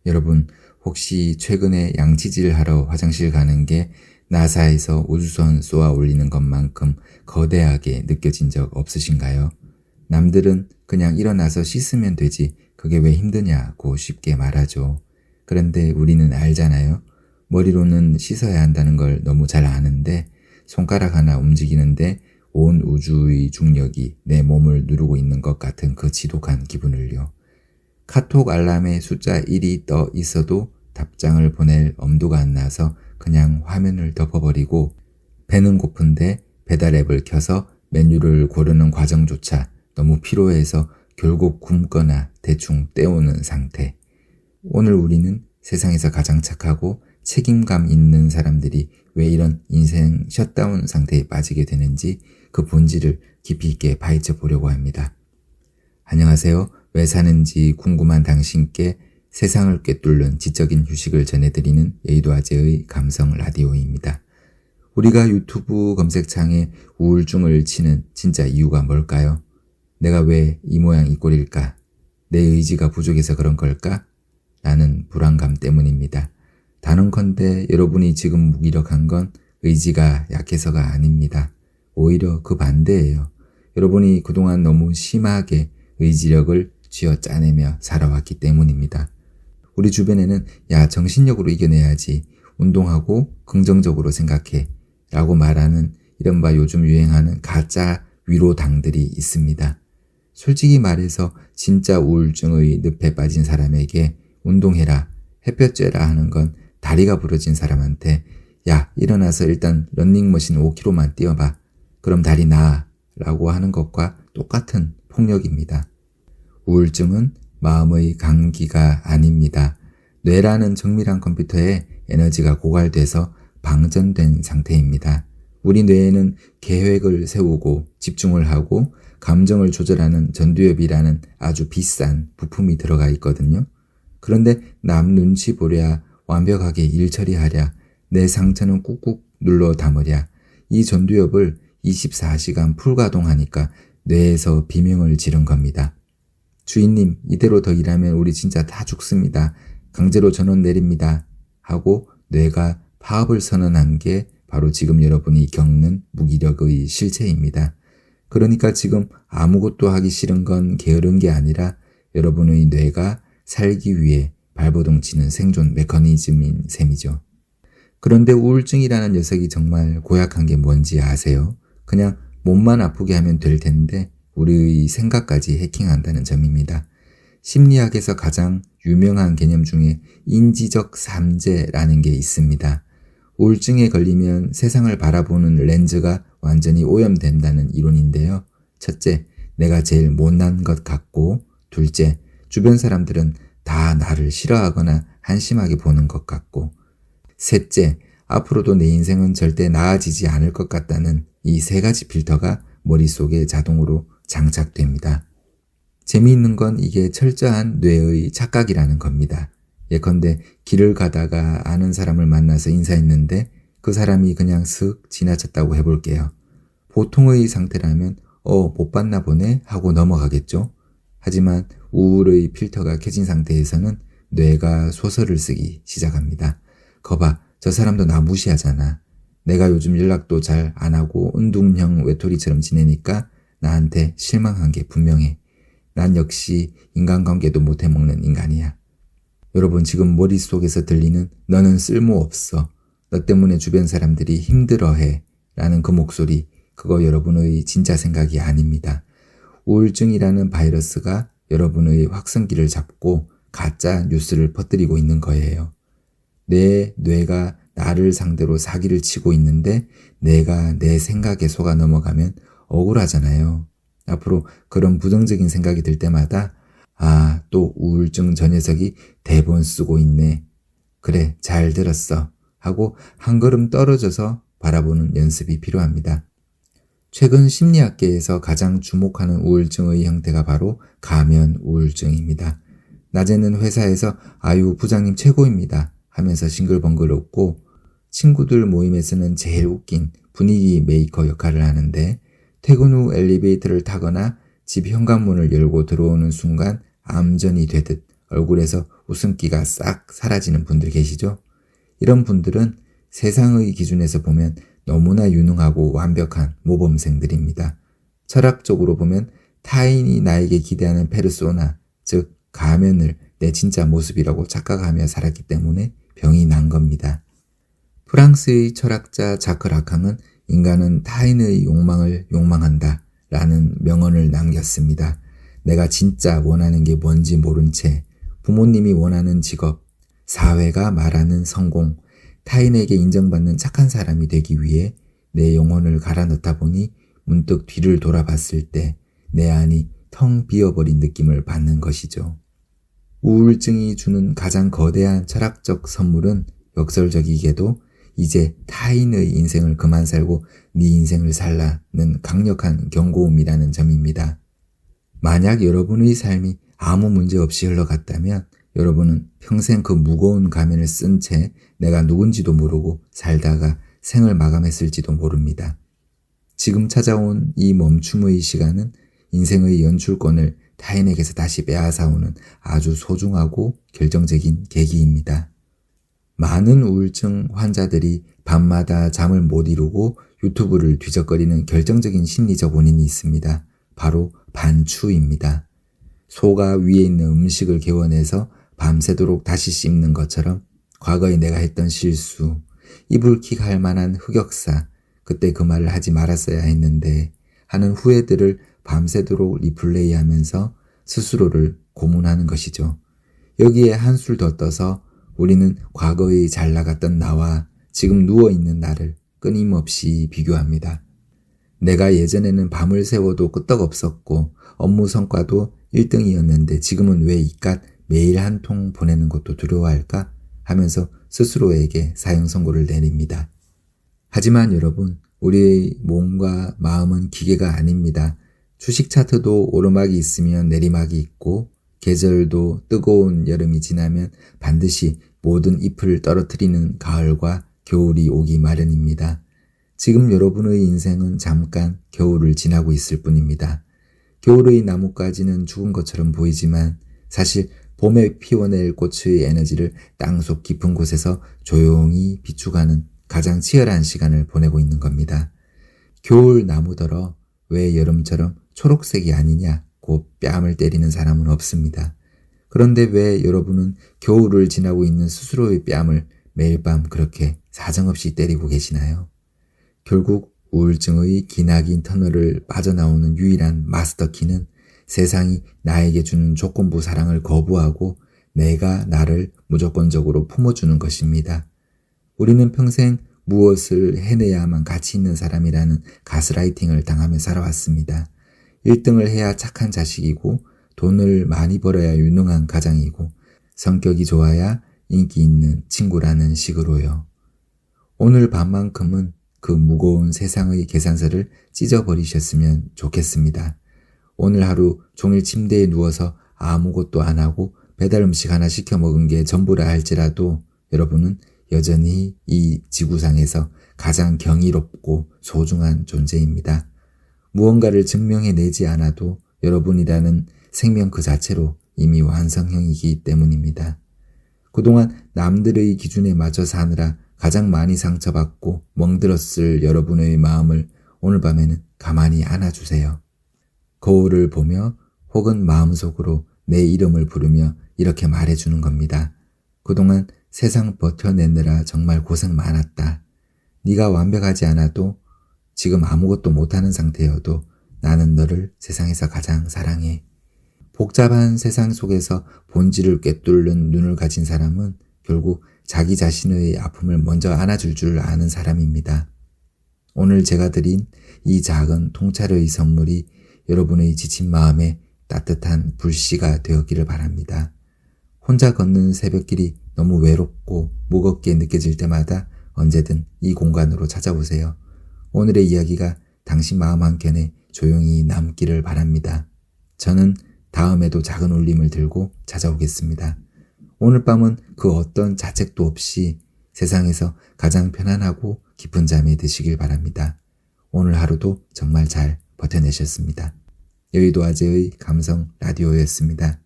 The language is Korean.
여러분, 혹시 최근에 양치질하러 화장실 가는 게 나사에서 우주선 쏘아 올리는 것만큼 거대하게 느껴진 적 없으신가요? 남들은 그냥 일어나서 씻으면 되지, 그게 왜 힘드냐고 쉽게 말하죠. 그런데 우리는 알잖아요. 머리로는 씻어야 한다는 걸 너무 잘 아는데 손가락 하나 움직이는데 온 우주의 중력이 내 몸을 누르고 있는 것 같은 그 지독한 기분을요. 카톡 알람에 숫자 1이 떠 있어도 답장을 보낼 엄두가 안 나서 그냥 화면을 덮어버리고, 배는 고픈데 배달 앱을 켜서 메뉴를 고르는 과정조차 너무 피로해서 결국 굶거나 대충 때우는 상태. 오늘 우리는 세상에서 가장 착하고 책임감 있는 사람들이 왜 이런 인생 셧다운 상태에 빠지게 되는지 그 본질을 깊이 있게 파헤쳐 보려고 합니다. 안녕하세요. 왜 사는지 궁금한 당신께 세상을 꿰뚫는 지적인 휴식을 전해드리는 여의도 아재의 감성 라디오입니다. 우리가 유튜브 검색창에 우울증을 치는 진짜 이유가 뭘까요? 내가 왜 이 모양 이 꼴일까? 내 의지가 부족해서 그런 걸까? 라는 불안감 때문입니다. 단언컨대 여러분이 지금 무기력한 건 의지가 약해서가 아닙니다. 오히려 그 반대예요. 여러분이 그동안 너무 심하게 의지력을 쥐어짜내며 살아왔기 때문입니다. 우리 주변에는 야, 정신력으로 이겨내야지, 운동하고 긍정적으로 생각해 라고 말하는 이른바 요즘 유행하는 가짜 위로당들이 있습니다. 솔직히 말해서 진짜 우울증의 늪에 빠진 사람에게 운동해라, 햇볕 쬐라 하는 건 다리가 부러진 사람한테 야, 일어나서 일단 런닝머신 5km만 뛰어봐, 그럼 다리 나아 라고 하는 것과 똑같은 폭력입니다. 우울증은 마음의 감기가 아닙니다. 뇌라는 정밀한 컴퓨터에 에너지가 고갈돼서 방전된 상태입니다. 우리 뇌에는 계획을 세우고 집중을 하고 감정을 조절하는 전두엽이라는 아주 비싼 부품이 들어가 있거든요. 그런데 남 눈치 보랴, 완벽하게 일 처리하랴, 내 상처는 꾹꾹 눌러 담으랴, 이 전두엽을 24시간 풀가동하니까 뇌에서 비명을 지른 겁니다. 주인님, 이대로 더 일하면 우리 진짜 다 죽습니다. 강제로 전원 내립니다. 하고 뇌가 파업을 선언한 게 바로 지금 여러분이 겪는 무기력의 실체입니다. 그러니까 지금 아무것도 하기 싫은 건 게으른 게 아니라 여러분의 뇌가 살기 위해 발버둥치는 생존 메커니즘인 셈이죠. 그런데 우울증이라는 녀석이 정말 고약한 게 뭔지 아세요? 그냥 몸만 아프게 하면 될 텐데 우리의 생각까지 해킹한다는 점입니다. 심리학에서 가장 유명한 개념 중에 인지적 삼재라는 게 있습니다. 우울증에 걸리면 세상을 바라보는 렌즈가 완전히 오염된다는 이론인데요. 첫째, 내가 제일 못난 것 같고, 둘째, 주변 사람들은 다 나를 싫어하거나 한심하게 보는 것 같고, 셋째, 앞으로도 내 인생은 절대 나아지지 않을 것 같다는 이 세 가지 필터가 머릿속에 자동으로 장착됩니다. 재미있는 건 이게 철저한 뇌의 착각이라는 겁니다. 예컨대 길을 가다가 아는 사람을 만나서 인사했는데 그 사람이 그냥 슥 지나쳤다고 해볼게요. 보통의 상태라면 못 봤나 보네 하고 넘어가겠죠. 하지만 우울의 필터가 켜진 상태에서는 뇌가 소설을 쓰기 시작합니다. 거봐, 저 사람도 나 무시하잖아. 내가 요즘 연락도 잘 안 하고 은둥형 외톨이처럼 지내니까 나한테 실망한 게 분명해. 난 역시 인간관계도 못 해먹는 인간이야. 여러분, 지금 머릿속에서 들리는 너는 쓸모없어, 너 때문에 주변 사람들이 힘들어해 라는 그 목소리, 그거 여러분의 진짜 생각이 아닙니다. 우울증이라는 바이러스가 여러분의 확성기를 잡고 가짜 뉴스를 퍼뜨리고 있는 거예요. 내 뇌가 나를 상대로 사기를 치고 있는데 내가 내 생각에 속아 넘어가면 억울하잖아요. 앞으로 그런 부정적인 생각이 들 때마다 또 우울증 저 녀석이 대본 쓰고 있네. 그래, 잘 들었어. 하고 한 걸음 떨어져서 바라보는 연습이 필요합니다. 최근 심리학계에서 가장 주목하는 우울증의 형태가 바로 가면 우울증입니다. 낮에는 회사에서 아유 부장님 최고입니다 하면서 싱글벙글 웃고, 친구들 모임에서는 제일 웃긴 분위기 메이커 역할을 하는데 퇴근 후 엘리베이터를 타거나 집 현관문을 열고 들어오는 순간 암전이 되듯 얼굴에서 웃음기가 싹 사라지는 분들 계시죠? 이런 분들은 세상의 기준에서 보면 너무나 유능하고 완벽한 모범생들입니다. 철학적으로 보면 타인이 나에게 기대하는 페르소나, 즉 가면을 내 진짜 모습이라고 착각하며 살았기 때문에 병이 난 겁니다. 프랑스의 철학자 자크 라캉은 인간은 타인의 욕망을 욕망한다 라는 명언을 남겼습니다. 내가 진짜 원하는 게 뭔지 모른 채 부모님이 원하는 직업, 사회가 말하는 성공, 타인에게 인정받는 착한 사람이 되기 위해 내 영혼을 갈아 넣다 보니 문득 뒤를 돌아봤을 때 내 안이 텅 비어버린 느낌을 받는 것이죠. 우울증이 주는 가장 거대한 철학적 선물은 역설적이게도 이제 타인의 인생을 그만 살고 네 인생을 살라는 강력한 경고음이라는 점입니다. 만약 여러분의 삶이 아무 문제 없이 흘러갔다면 여러분은 평생 그 무거운 가면을 쓴 채 내가 누군지도 모르고 살다가 생을 마감했을지도 모릅니다. 지금 찾아온 이 멈춤의 시간은 인생의 연출권을 타인에게서 다시 빼앗아오는 아주 소중하고 결정적인 계기입니다. 많은 우울증 환자들이 밤마다 잠을 못 이루고 유튜브를 뒤적거리는 결정적인 심리적 원인이 있습니다. 바로 반추입니다. 소가 위에 있는 음식을 개워내서 밤새도록 다시 씹는 것처럼 과거에 내가 했던 실수, 이불킥할 만한 흑역사, 그때 그 말을 하지 말았어야 했는데 하는 후회들을 밤새도록 리플레이하면서 스스로를 고문하는 것이죠. 여기에 한술 더 떠서 우리는 과거에 잘 나갔던 나와 지금 누워있는 나를 끊임없이 비교합니다. 내가 예전에는 밤을 새워도 끄떡없었고 업무 성과도 1등이었는데 지금은 왜 이깟 매일 한 통 보내는 것도 두려워할까 하면서 스스로에게 사형 선고를 내립니다. 하지만 여러분, 우리의 몸과 마음은 기계가 아닙니다. 주식 차트도 오르막이 있으면 내리막이 있고 계절도 뜨거운 여름이 지나면 반드시 모든 잎을 떨어뜨리는 가을과 겨울이 오기 마련입니다. 지금 여러분의 인생은 잠깐 겨울을 지나고 있을 뿐입니다. 겨울의 나뭇가지는 죽은 것처럼 보이지만 사실 봄에 피워낼 꽃의 에너지를 땅속 깊은 곳에서 조용히 비추가는 가장 치열한 시간을 보내고 있는 겁니다. 겨울 나무더러 왜 여름처럼 초록색이 아니냐고 뺨을 때리는 사람은 없습니다. 그런데 왜 여러분은 겨울을 지나고 있는 스스로의 뺨을 매일 밤 그렇게 사정없이 때리고 계시나요? 결국 우울증의 기나긴 터널을 빠져나오는 유일한 마스터키는 세상이 나에게 주는 조건부 사랑을 거부하고 내가 나를 무조건적으로 품어주는 것입니다. 우리는 평생 무엇을 해내야만 가치 있는 사람이라는 가스라이팅을 당하며 살아왔습니다. 1등을 해야 착한 자식이고 돈을 많이 벌어야 유능한 가장이고 성격이 좋아야 인기 있는 친구라는 식으로요. 오늘 밤만큼은 그 무거운 세상의 계산서를 찢어버리셨으면 좋겠습니다. 오늘 하루 종일 침대에 누워서 아무것도 안 하고 배달 음식 하나 시켜 먹은 게 전부라 할지라도 여러분은 여전히 이 지구상에서 가장 경이롭고 소중한 존재입니다. 무언가를 증명해내지 않아도 여러분이라는 생명 그 자체로 이미 완성형이기 때문입니다. 그동안 남들의 기준에 맞춰 사느라 가장 많이 상처받고 멍들었을 여러분의 마음을 오늘 밤에는 가만히 안아주세요. 거울을 보며 혹은 마음속으로 내 이름을 부르며 이렇게 말해주는 겁니다. 그동안 세상 버텨내느라 정말 고생 많았다. 네가 완벽하지 않아도 지금 아무것도 못하는 상태여도 나는 너를 세상에서 가장 사랑해. 복잡한 세상 속에서 본질을 꿰뚫는 눈을 가진 사람은 결국 자기 자신의 아픔을 먼저 안아줄 줄 아는 사람입니다. 오늘 제가 드린 이 작은 통찰의 선물이 여러분의 지친 마음에 따뜻한 불씨가 되었기를 바랍니다. 혼자 걷는 새벽길이 너무 외롭고 무겁게 느껴질 때마다 언제든 이 공간으로 찾아오세요. 오늘의 이야기가 당신 마음 한켠에 조용히 남기를 바랍니다. 저는 다음에도 작은 울림을 들고 찾아오겠습니다. 오늘 밤은 그 어떤 자책도 없이 세상에서 가장 편안하고 깊은 잠에 드시길 바랍니다. 오늘 하루도 정말 잘 버텨내셨습니다. 여의도 아재의 감성 라디오였습니다.